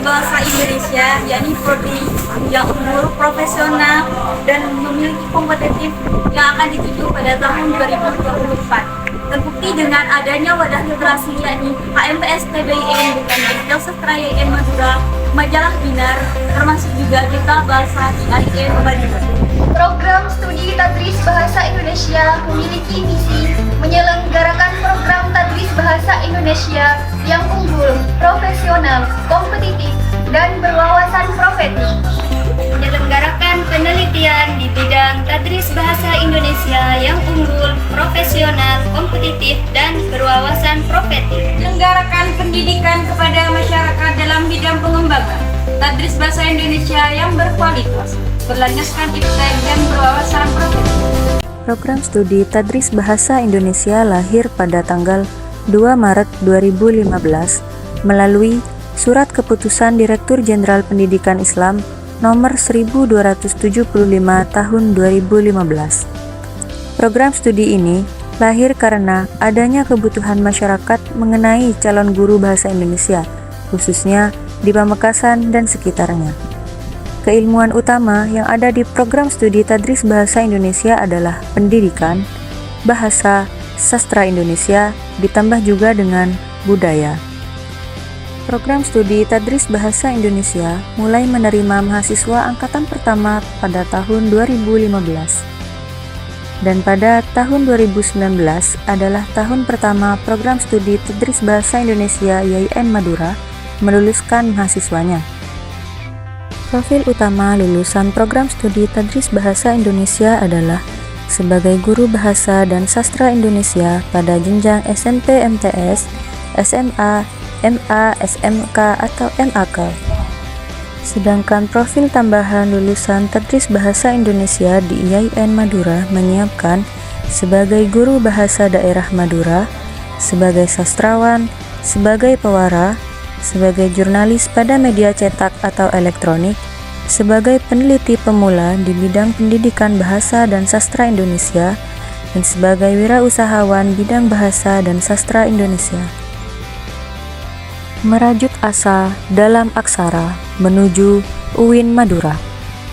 Bahasa Indonesia, yakni prodi yang unggul, profesional, dan memiliki kompetitif yang akan dituju pada tahun 2024. Terbukti dengan adanya wadah literasi yakni HMPS TBIN dengan Bengkel Sastra YIN Madura, Majalah Binar, termasuk juga kita bahasa IAIN Madura. Program studi Tadris Bahasa Indonesia memiliki misi menyelenggarakan program Tadris Bahasa Indonesia yang unggul, profesional, kompetitif, dan berwawasan profesional. Menyelenggarakan penelitian di bidang Tadris Bahasa Indonesia yang unggul, profesional, kompetitif, dan berwawasan profesional. Menyelenggarakan pendidikan kepada masyarakat dalam bidang pengembangan Tadris Bahasa Indonesia yang berkualitas, berlandaskan iptek dan berwawasan profesional. Program studi Tadris Bahasa Indonesia lahir pada tanggal 2 Maret 2015 melalui Surat Keputusan Direktur Jenderal Pendidikan Islam nomor 1275 tahun 2015. Program studi ini lahir karena adanya kebutuhan masyarakat mengenai calon guru bahasa Indonesia, khususnya di Pamekasan dan sekitarnya. Keilmuan utama yang ada di program studi Tadris Bahasa Indonesia adalah pendidikan, bahasa, sastra Indonesia, ditambah juga dengan budaya. Program studi Tadris Bahasa Indonesia mulai menerima mahasiswa angkatan pertama pada tahun 2015. Dan pada tahun 2019 adalah tahun pertama program studi Tadris Bahasa Indonesia YIN Madura meluluskan mahasiswanya. Profil utama lulusan program studi Tadris Bahasa Indonesia adalah sebagai guru bahasa dan sastra Indonesia pada jenjang SMP MTS, SMA, MA, SMK, atau MAK. Sedangkan profil tambahan lulusan Tadris Bahasa Indonesia di IAIN Madura menyiapkan sebagai guru bahasa daerah Madura, sebagai sastrawan, sebagai pewara, sebagai jurnalis pada media cetak atau elektronik, sebagai peneliti pemula di bidang pendidikan bahasa dan sastra Indonesia, dan sebagai wirausahawan bidang bahasa dan sastra Indonesia. Merajut asa dalam aksara menuju UIN Madura.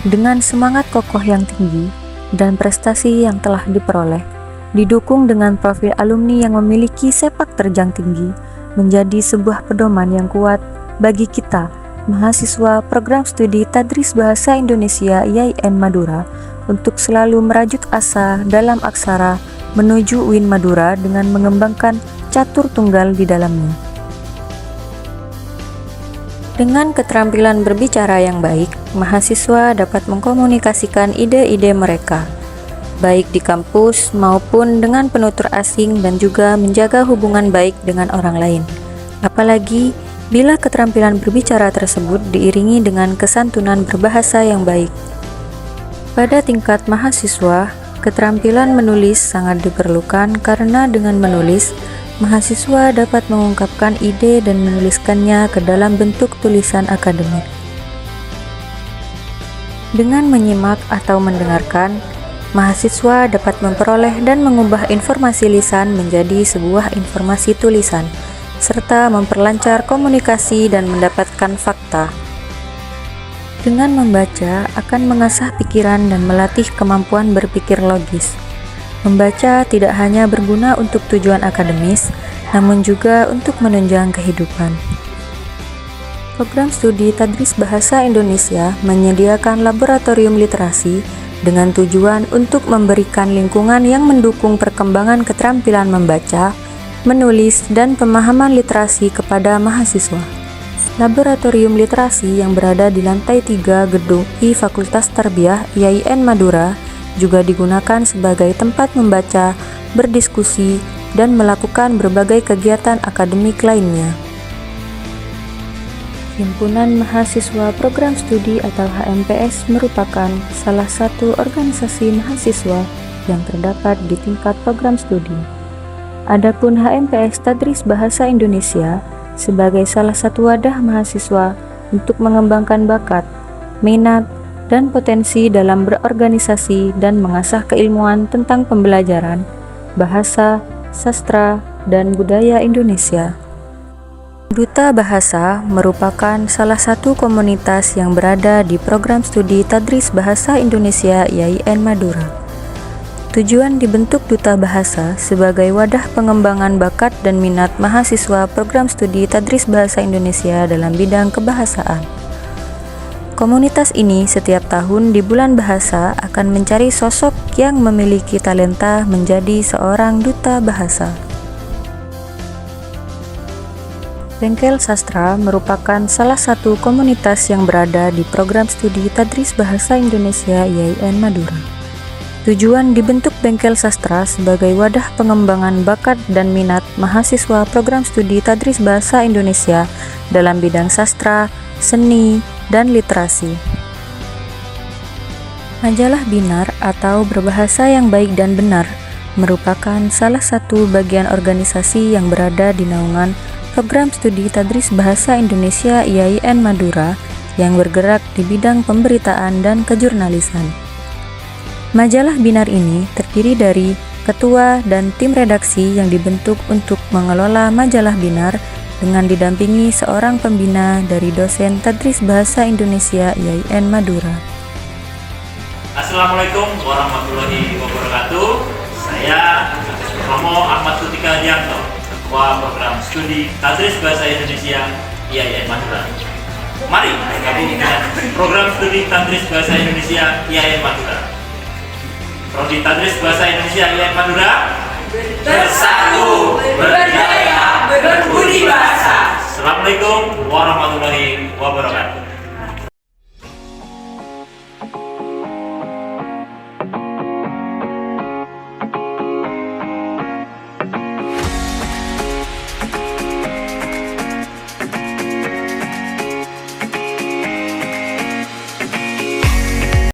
Dengan semangat kokoh yang tinggi dan prestasi yang telah diperoleh, didukung dengan profil alumni yang memiliki sepak terjang tinggi, menjadi sebuah pedoman yang kuat bagi kita, mahasiswa program studi Tadris Bahasa Indonesia IAIN Madura, untuk selalu merajut asa dalam aksara menuju UIN Madura dengan mengembangkan catur tunggal di dalamnya. Dengan keterampilan berbicara yang baik, mahasiswa dapat mengkomunikasikan ide-ide mereka, baik di kampus maupun dengan penutur asing, dan juga menjaga hubungan baik dengan orang lain. Apalagi bila keterampilan berbicara tersebut diiringi dengan kesantunan berbahasa yang baik. Pada tingkat mahasiswa, keterampilan menulis sangat diperlukan karena dengan menulis, mahasiswa dapat mengungkapkan ide dan menuliskannya ke dalam bentuk tulisan akademik. Dengan menyimak atau mendengarkan, mahasiswa dapat memperoleh dan mengubah informasi lisan menjadi sebuah informasi tulisan, serta memperlancar komunikasi dan mendapatkan fakta. Dengan membaca akan mengasah pikiran dan melatih kemampuan berpikir logis. Membaca tidak hanya berguna untuk tujuan akademis, namun juga untuk menunjang kehidupan. Program studi Tadris Bahasa Indonesia menyediakan laboratorium literasi dengan tujuan untuk memberikan lingkungan yang mendukung perkembangan keterampilan membaca, menulis, dan pemahaman literasi kepada mahasiswa. Laboratorium literasi yang berada di lantai 3 gedung I Fakultas Tarbiyah IAIN Madura juga digunakan sebagai tempat membaca, berdiskusi, dan melakukan berbagai kegiatan akademik lainnya. Himpunan Mahasiswa Program Studi atau HMPS merupakan salah satu organisasi mahasiswa yang terdapat di tingkat program studi. Adapun HMPS Tadris Bahasa Indonesia sebagai salah satu wadah mahasiswa untuk mengembangkan bakat, minat, dan potensi dalam berorganisasi dan mengasah keilmuan tentang pembelajaran, bahasa, sastra, dan budaya Indonesia. Duta Bahasa merupakan salah satu komunitas yang berada di program studi Tadris Bahasa Indonesia IAIN Madura. Tujuan dibentuk Duta Bahasa sebagai wadah pengembangan bakat dan minat mahasiswa program studi Tadris Bahasa Indonesia dalam bidang kebahasaan. Komunitas ini setiap tahun di bulan bahasa akan mencari sosok yang memiliki talenta menjadi seorang duta bahasa. Bengkel Sastra merupakan salah satu komunitas yang berada di program studi Tadris Bahasa Indonesia IAIN Madura. Tujuan dibentuk Bengkel Sastra sebagai wadah pengembangan bakat dan minat mahasiswa program studi Tadris Bahasa Indonesia dalam bidang sastra, seni, dan literasi. Majalah Binar atau Berbahasa yang Baik dan Benar merupakan salah satu bagian organisasi yang berada di naungan program studi Tadris Bahasa Indonesia IAIN Madura yang bergerak di bidang pemberitaan dan kejurnalisan. Majalah Binar ini terdiri dari ketua dan tim redaksi yang dibentuk untuk mengelola majalah Binar dengan didampingi seorang pembina dari dosen Tadris Bahasa Indonesia IAIN Madura. Assalamualaikum warahmatullahi wabarakatuh. Saya Romo Ahmad Sutika Dianto, Ketua Program Studi Tadris Bahasa Indonesia IAIN Madura. Mari bergabung dengan Program Studi Tadris Bahasa Indonesia IAIN Madura. Prodi Tadris Bahasa Indonesia IAIN Madura bersatu, berdaya, berbudi bahasa. Assalamualaikum warahmatullahi wabarakatuh.